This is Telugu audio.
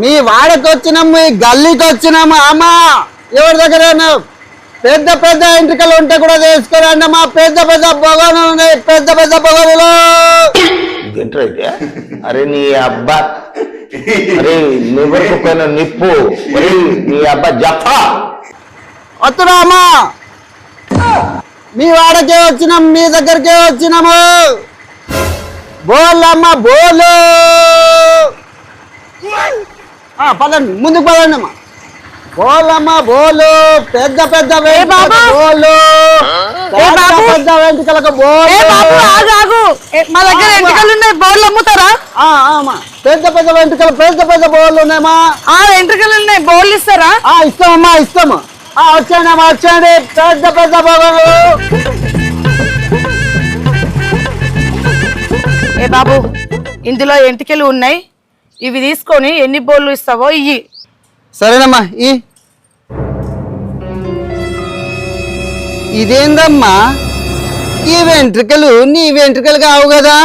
మీ వాడకి వచ్చినాము, మీ గల్లీకి వచ్చినాము. అమ్మా ఎవరి దగ్గర పెద్ద పెద్ద ఎంట్రికలు ఉంటే కూడా తీసుకురండి అమ్మా. పెద్ద పెద్ద బొగలు ఉన్నాయి, పెద్ద పెద్ద బొగలు. ఏంటైతే అరే నీ అబ్బా, అరే నువ్వు పైన నిప్పు, అరే నీ అబ్బా జఫా వస్తున్నా అమ్మా. మీ వాడకే వచ్చినాం, మీ దగ్గరకే వచ్చినాము. బోల్ అమ్మా బోలు. పదండి ముందుకు పదండి అమ్మా. బోలమ్మా బోలు, పెద్ద పెద్ద బోలు, పెద్ద వెంట్రుకలకు బోలు. మా దగ్గర ఎంట్రుకలు ఉన్నాయి, బోర్లు అమ్ముతారా? పెద్ద పెద్ద వెంట్రుకలు, పెద్ద పెద్ద బోర్లు ఉన్నాయమ్మా. ఎంట్రుకలు ఉన్నాయి, బోర్లు ఇస్తారా? ఇస్తామమ్మా ఇస్తాము. వచ్చాయండి అమ్మా, వచ్చాయండి పెద్ద పెద్ద బోర్లు. ఏ బాబు, ఇందులో ఎంటికలు ఉన్నాయి, ఇవి తీసుకొని ఎన్ని బోర్లు ఇస్తావో ఇయ్యి. సరేనమ్మా. ఇదేందమ్మా, ఈ వెంట్రుకలు నీ వెంట్రుకలు కావు కదా?